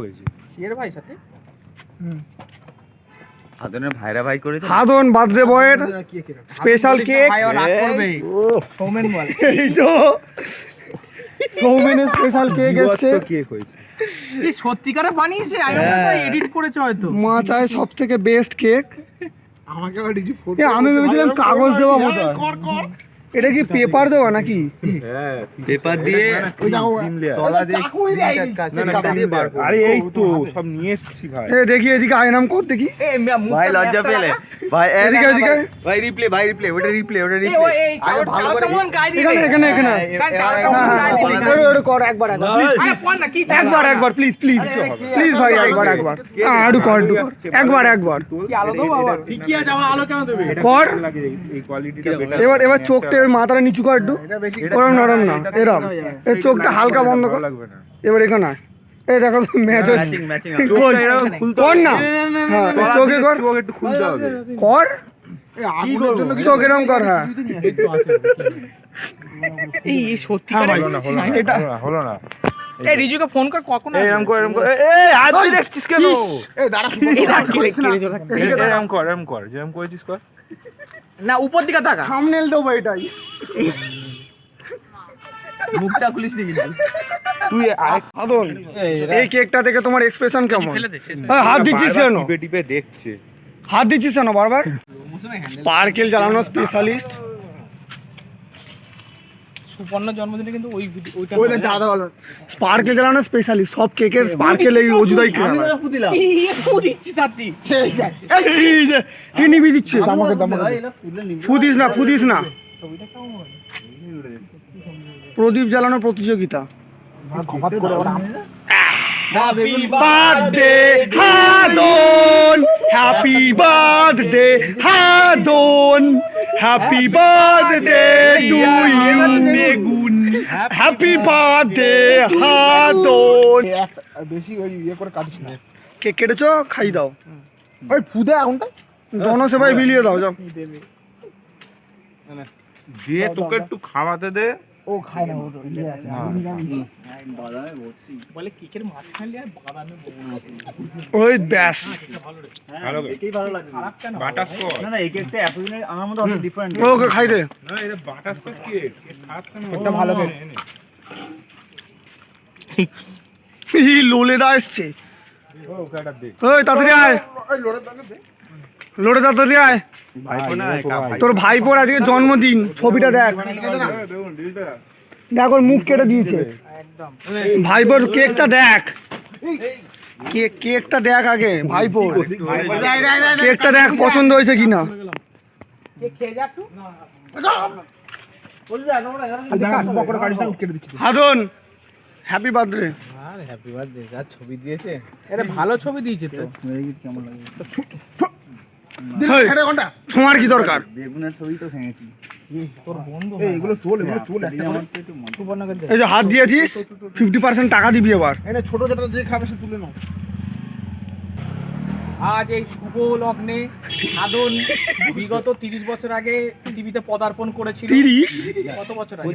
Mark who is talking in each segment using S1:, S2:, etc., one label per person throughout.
S1: হয়েছে
S2: এর ভাই সাথে
S1: হাদনের ভাইরা ভাই করেছে।
S3: হাদন বার্থডে বয়ের স্পেশাল কেক।
S2: ভাই রাগ করবে সৌমেন বল
S3: এই তো সৌমেনের স্পেশাল কেক এসছে।
S1: কেক হয়েছে
S2: এই সত্যিকারে বানিয়েছে আমি ভাবলাম এডিট করেছে হয়তো
S3: মা চায় সব থেকে বেস্ট কেক।
S4: আমাকে আবার ডিজি ফটো
S3: আমি ভেবেছিলাম কাগজ দেওয়া বোধহয়।
S4: কর কর
S3: এটা কি পেপার দেওয়া নাকি?
S1: হ্যাঁ পেপার দিয়ে
S4: ওই যাও
S1: তলা দিয়ে
S4: চাকুই দেয়
S1: আরে এই তো সব নিয়ে এসেছি ভাই।
S3: এ দেখি এদিকে আয়নাম কর দেখি।
S2: এই
S1: ভাই লজ্জা পেলে ভাই
S3: এদিকে এদিকে
S1: ভাই রিপ্লে ওটা রিপ্লে
S2: এই ওই এই চাল কেমন গাই দিবে
S3: এখানে এখানে এখানে
S2: চাল কেমন গাই দিবে
S3: ওটা কর একবার একবার
S2: আরে পড় না কি
S3: একবার প্লিজ প্লিজ প্লিজ ভাই একবার আড়ু কর একবার
S2: কি আলো দাও বাবা ঠিকই আছে আমার আলো কেন দেবে
S3: কর।
S1: এই কোয়ালিটিটা
S3: এবার চোখটা মাথাটা নিচু কর একটু। ওরম নরম না এরম এই চোখটা হালকা বন্ধ কর।
S1: লাগবে না।
S3: এবার এখানে এই দেখো ম্যাচ হচ্ছে
S1: চোখটা এরকম খুলতে
S3: কর না। হ্যাঁ এই চোখে কর
S1: চোখ একটু খুলতে হবে।
S3: কর
S4: কি করব
S3: চোখ এরম কর। হ্যাঁ
S2: এই সত্যিকারে
S3: এটা
S1: হলো না।
S2: এই রিজুকে ফোন কর কখন
S1: এরকম কর এই হাত দিয়ে দেখছিস কেন?
S4: এই দাঁড়া
S1: এরকম কর যেরকম করেছিস কর।
S2: না উপর দিকে তাকা
S3: থাম্বনেল দেবো এটাই।
S2: মুখটা খুলিস নি কিন্তু
S1: তুই
S3: আদন এই কেকটা থেকে তোমার এক্সপ্রেশন কেমন? হাত দিচ্ছিস কেন?
S1: টিপে টিপে দেখছে।
S3: হাত দিচ্ছিস কেন বারবার? স্পার্কেল জ্বালানো স্পেশালিস্ট।
S2: সুপর্ণ জন্মদিনে কিন্তু ওই ওইটা
S4: ওই দাঁড়া ভালো
S3: স্পার্কেল জ্বালানো স্পেশালিস্ট সব কেকের স্পার্কেল এই অজুদাই কেনা
S2: ফু দিচ্ছি সাথী
S3: এই যে কি নিবি দিচ্ছে ফুদিস না প্রদীপ জ্বালানোর প্রতিযোগিতা। বার্থডে হাদন হ্যাপি বার্থডে হাদন happy birthday to you happy birthday হাদন।
S4: বেশি ওই ইয়ে করে কাটিস না
S3: কেক কেটেছো খাই দাও।
S4: ওই ফুদে এখনটা
S3: দোনো সবাই বিলিয়ে দাও যাও।
S1: দিয়ে তোকে একটু খাওয়াতে দে।
S4: ও খায় না ও ইয়ে আছে
S2: বলে কেকের মাঝখানে আর বাদামে
S3: ওই ব্যাস
S1: ভালো
S2: খারাপ কেন
S1: বাটাস কর।
S3: ওকে খাই দে।
S1: না এটা বাটাস কর কেক খারাপ কেন?
S2: এটা ভালো কেক।
S3: এই লোলে দা এসছে।
S1: ও কাটা দে।
S3: ওই তাড়াতাড়ি আয়
S4: ওই লোড়ে দাগে দে
S3: লোড়ে তাড়াতাড়ি আয়।
S1: ভাইপো না
S3: তোর ভাইপোর আজকে জন্মদিন ছবিটা দেখ দেখ ওর মুখ কেটে দিয়েছে।
S2: একদম
S3: ভাইপোর কেকটা দেখ কেকটা দেখ আগে ভাইপোর কেকটা দেখ পছন্দ হয়েছে কিনা।
S2: কেক খেয়ে যা একটু
S4: দাঁড়া পকড়া কাটিস না কেটে দিচ্ছি
S3: হাদন হ্যাপি বার্থডে।
S2: আর হ্যাপি বার্থডে যা ছবি দিয়েছে এটা ভালো ছবি দিয়েছে তো কেমন লাগে
S4: দিলে ঘন্টা
S3: ছোঁয়ার কি দরকার?
S2: তোর বন্ধু
S4: এই এগুলো তোল একটা করে
S2: সুপর্ণকে দে
S3: এই যে হাত দিয়েছিস 50% টাকা দিবি এবার।
S4: এনে ছোট যেটা যে খাবে সে তুলে নাও
S2: আজ এই শুভ লগ্নে সাধন বিগত 30 বছর আগে পৃথিবীতে পদার্পণ করেছিল
S3: 30
S2: কত বছর আগে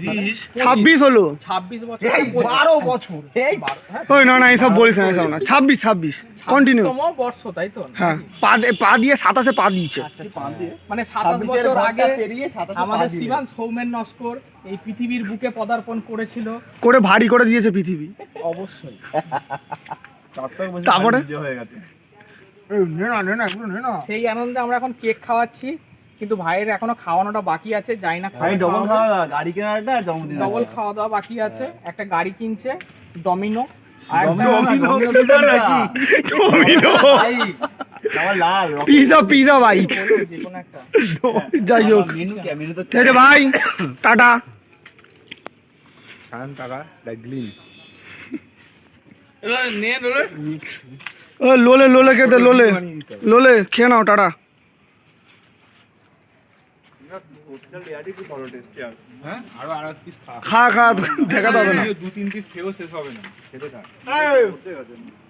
S3: 26 হলো
S2: 26 বছর
S4: এই 12 বছর
S2: এই
S3: ওই না এসব বলিস না এসব না 26 কন্টিনিউ।
S2: তম বর্ষ তাই তো
S3: হ্যাঁ পা দিয়ে 27 পা দিয়েছে।
S2: মানে 27 বছর আগে আমাদের শিবান সৌমেন নস্কর এই পৃথিবীর বুকে পদার্পণ করেছিল
S3: করে ভারী করে দিয়েছে পৃথিবী।
S2: অবশ্যই
S3: তারপরে
S4: এই নে না এগুলো নে না
S2: সেই আনন্দে আমরা এখন কেক খাওয়াচ্ছি কিন্তু ভাইয়ের এখনো খাওয়ানোটা বাকি আছে যাই না
S5: গাড়ি কেনাটা জন্মদিন
S2: ডবল খাওয়া দাওয়া বাকি আছে একটা গাড়ি কিনছে ডমিনো আর
S3: পিজা বাইক
S2: যে কোনো একটা
S3: যাই হোক ঠিক আছে ভাই টাটা।
S1: খান টাকা গ্লিস
S3: লোলে খেতে লোলে খেয়ে নাও টাটা।
S1: হ্যাঁ আরো আর পিস খা
S3: খা দেখা হবে না।
S1: 2-3 পিস খেয়েও শেষ হবে না খেতে থাক।